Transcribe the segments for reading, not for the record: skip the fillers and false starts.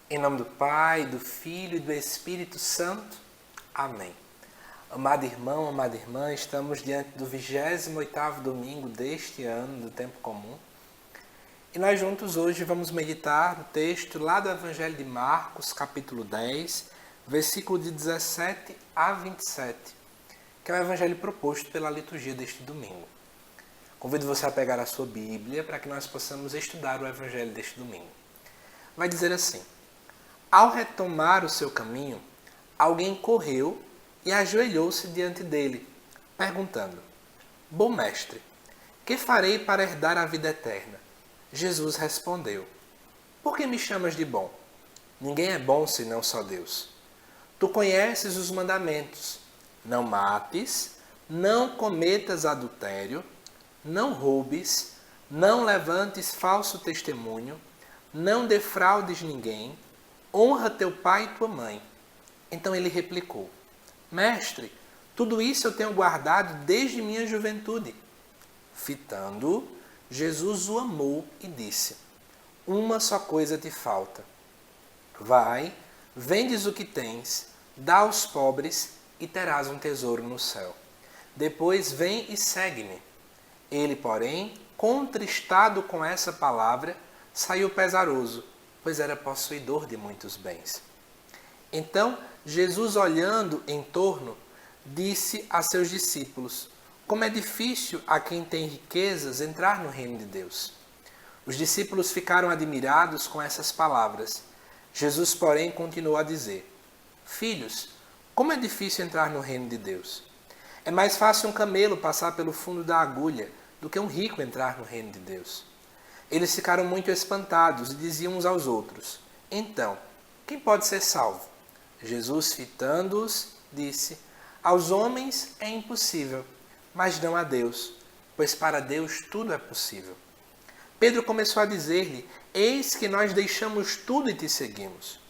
Em nome do Pai, do Filho e do Espírito Santo. Amém. Amado irmão, amada irmã, estamos diante do 28º domingo deste ano do Tempo Comum. E nós juntos hoje vamos meditar o texto lá do Evangelho de Marcos, capítulo 10, versículo de 17 a 27, que é o Evangelho proposto pela liturgia deste domingo. Convido você a pegar a sua Bíblia para que nós possamos estudar o Evangelho deste domingo. Vai dizer assim: ao retomar o seu caminho, alguém correu e ajoelhou-se diante dele, perguntando: Bom mestre, que farei para herdar a vida eterna? Jesus respondeu: Por que me chamas de bom? Ninguém é bom senão só Deus. Tu conheces os mandamentos: não mates, não cometas adultério, não roubes, não levantes falso testemunho, não defraudes ninguém, honra teu pai e tua mãe. Então ele replicou: Mestre, tudo isso eu tenho guardado desde minha juventude. Fitando-o, Jesus o amou e disse: Uma só coisa te falta. Vai, vendes o que tens, dá aos pobres e terás um tesouro no céu. Depois vem e segue-me. Ele, porém, contristado com essa palavra, saiu pesaroso, pois era possuidor de muitos bens. Então, Jesus, olhando em torno, disse a seus discípulos: Como é difícil a quem tem riquezas entrar no reino de Deus. Os discípulos ficaram admirados com essas palavras. Jesus, porém, continuou a dizer: Filhos, como é difícil entrar no reino de Deus. É mais fácil um camelo passar pelo fundo da agulha do que um rico entrar no reino de Deus. Eles ficaram muito espantados e diziam uns aos outros: Então, quem pode ser salvo? Jesus, fitando-os, disse: Aos homens é impossível, mas não a Deus, pois para Deus tudo é possível. Pedro começou a dizer-lhe: Eis que nós deixamos tudo e te seguimos.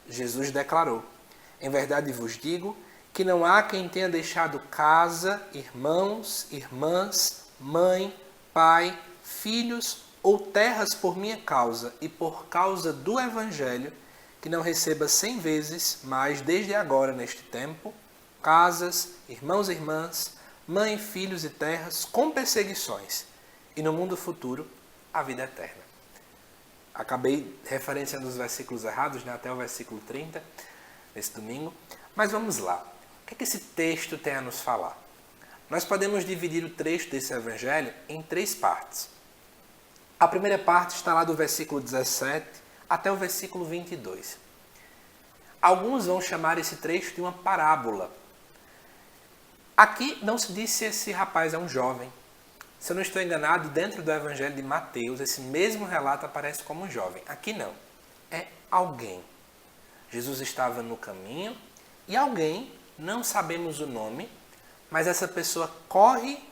Jesus declarou: Em verdade vos digo que não há quem tenha deixado casa, irmãos, irmãs, mãe, pai, filhos ou terras por minha causa e por causa do Evangelho, que não receba 100 vezes mais desde agora neste tempo, casas, irmãos e irmãs, mãe, filhos e terras, com perseguições, e no mundo futuro, a vida eterna. Acabei referenciando os versículos errados, até o versículo 30, nesse domingo, mas vamos lá. O que é que esse texto tem a nos falar? Nós podemos dividir o trecho desse Evangelho em 3 partes. A primeira parte está lá do versículo 17 até o versículo 22. Alguns vão chamar esse trecho de uma parábola. Aqui não se diz se esse rapaz é um jovem. Se eu não estou enganado, dentro do Evangelho de Mateus, esse mesmo relato aparece como um jovem. Aqui não. É alguém. Jesus estava no caminho e alguém, não sabemos o nome, mas essa pessoa corre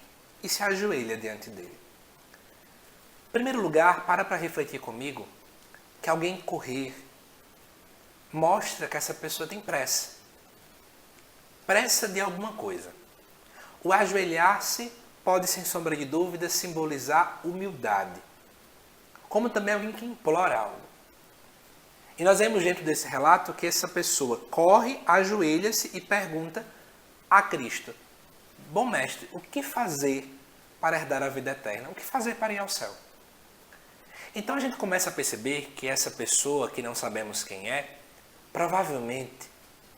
e se ajoelha diante dele. Em primeiro lugar, para refletir comigo que alguém correr mostra que essa pessoa tem pressa. Pressa de alguma coisa. O ajoelhar-se pode, sem sombra de dúvida, simbolizar humildade, como também alguém que implora algo. E nós vemos dentro desse relato que essa pessoa corre, ajoelha-se e pergunta a Cristo: Bom mestre, o que fazer para herdar a vida eterna? O que fazer para ir ao céu? Então a gente começa a perceber que essa pessoa, que não sabemos quem é, provavelmente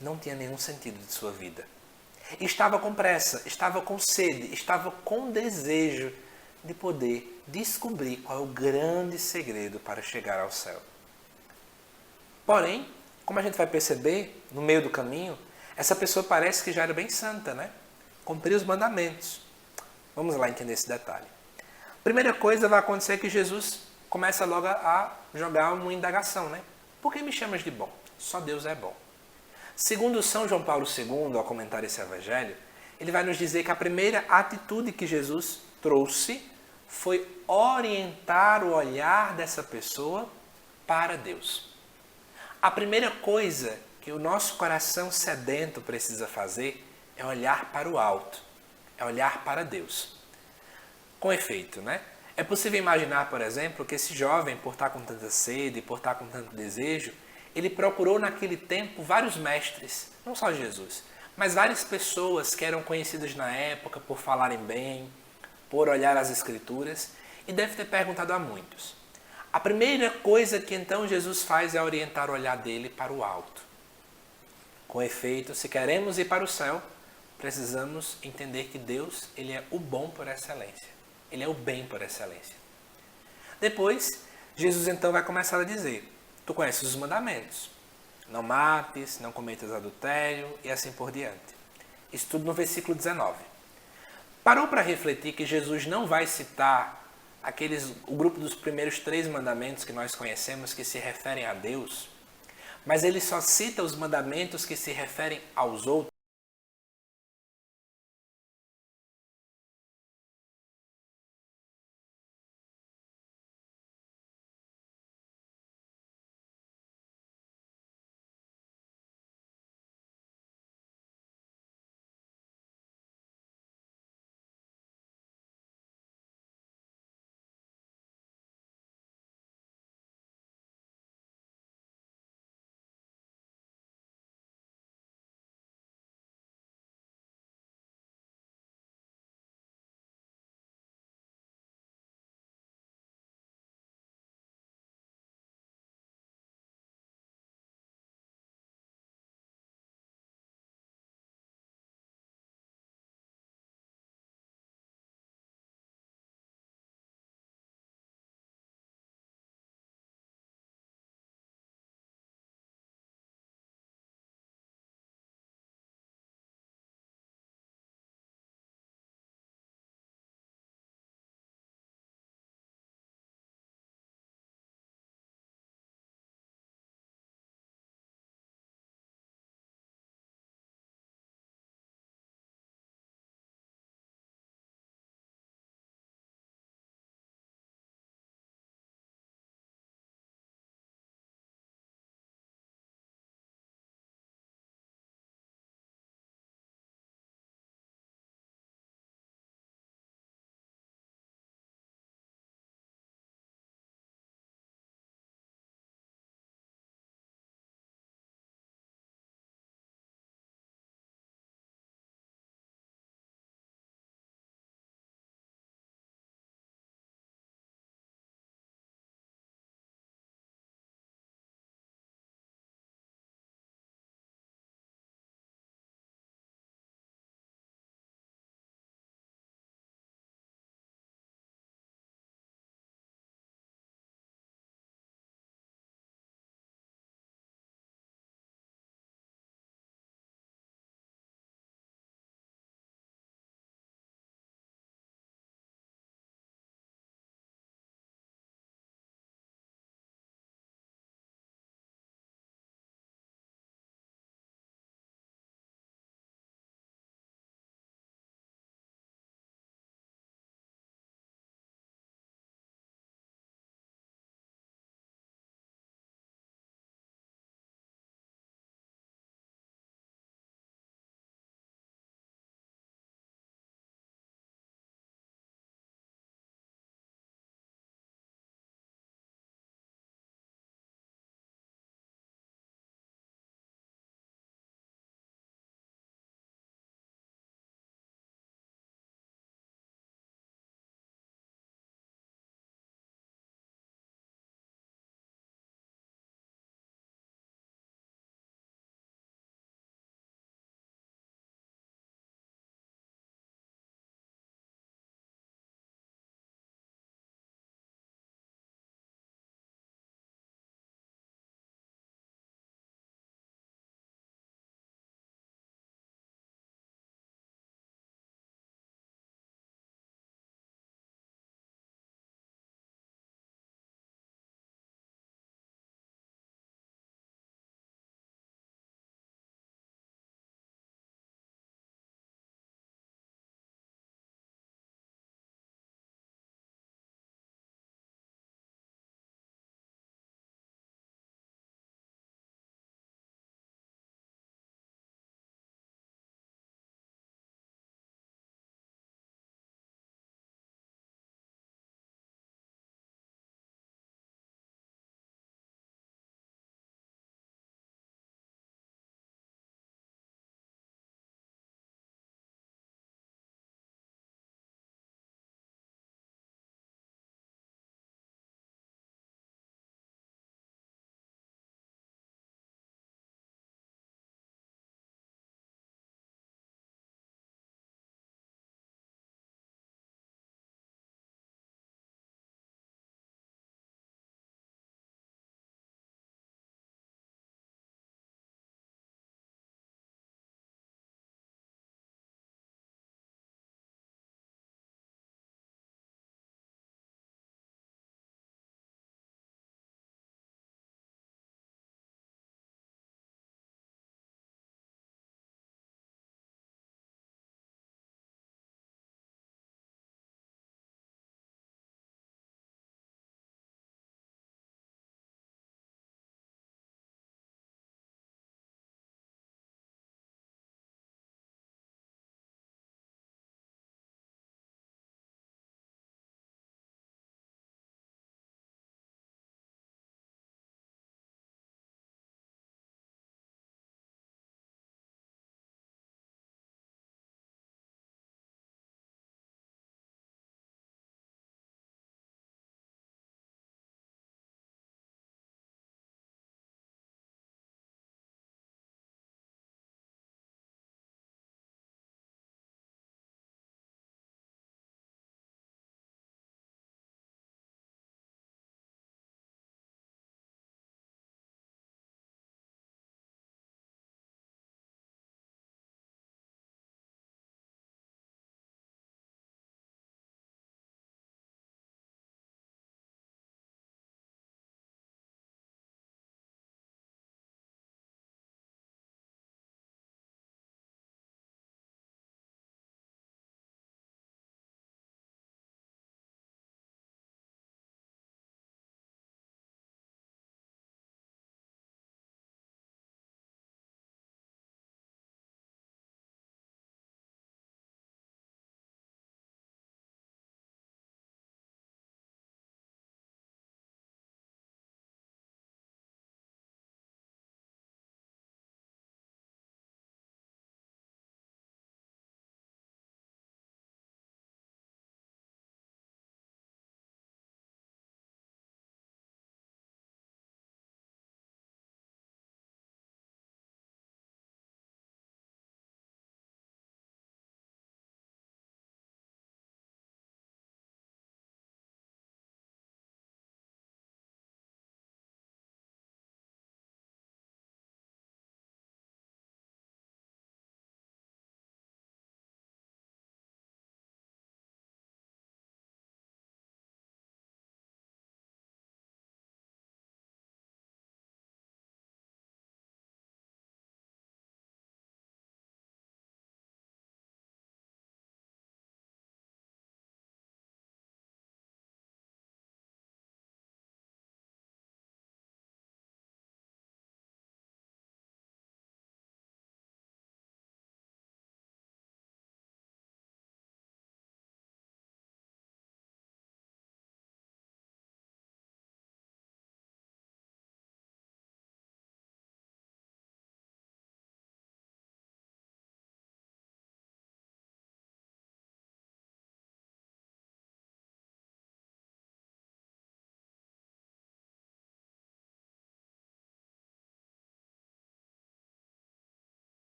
não tinha nenhum sentido de sua vida. Estava com pressa, estava com sede, estava com desejo de poder descobrir qual é o grande segredo para chegar ao céu. Porém, como a gente vai perceber, no meio do caminho, essa pessoa parece que já era bem santa, né? Cumpria os mandamentos. Vamos lá entender esse detalhe. Primeira coisa vai acontecer que Jesus começa logo a jogar uma indagação, né? Por que me chamas de bom? Só Deus é bom. Segundo São João Paulo II, ao comentar esse Evangelho, ele vai nos dizer que a primeira atitude que Jesus trouxe foi orientar o olhar dessa pessoa para Deus. A primeira coisa que o nosso coração sedento precisa fazer é olhar para o alto, é olhar para Deus. Com efeito, né? É possível imaginar, por exemplo, que esse jovem, por estar com tanta sede, por estar com tanto desejo, ele procurou naquele tempo vários mestres, não só Jesus, mas várias pessoas que eram conhecidas na época por falarem bem, por olhar as Escrituras, e deve ter perguntado a muitos. A primeira coisa que então Jesus faz é orientar o olhar dele para o alto. Com efeito, se queremos ir para o céu, precisamos entender que Deus, ele é o bom por excelência. Ele é o bem por excelência. Depois, Jesus então vai começar a dizer: tu conheces os mandamentos. Não mates, não cometas adultério e assim por diante. Isso tudo no versículo 19. Parou para refletir que Jesus não vai citar o grupo dos primeiros 3 mandamentos que nós conhecemos que se referem a Deus, mas ele só cita os mandamentos que se referem aos outros?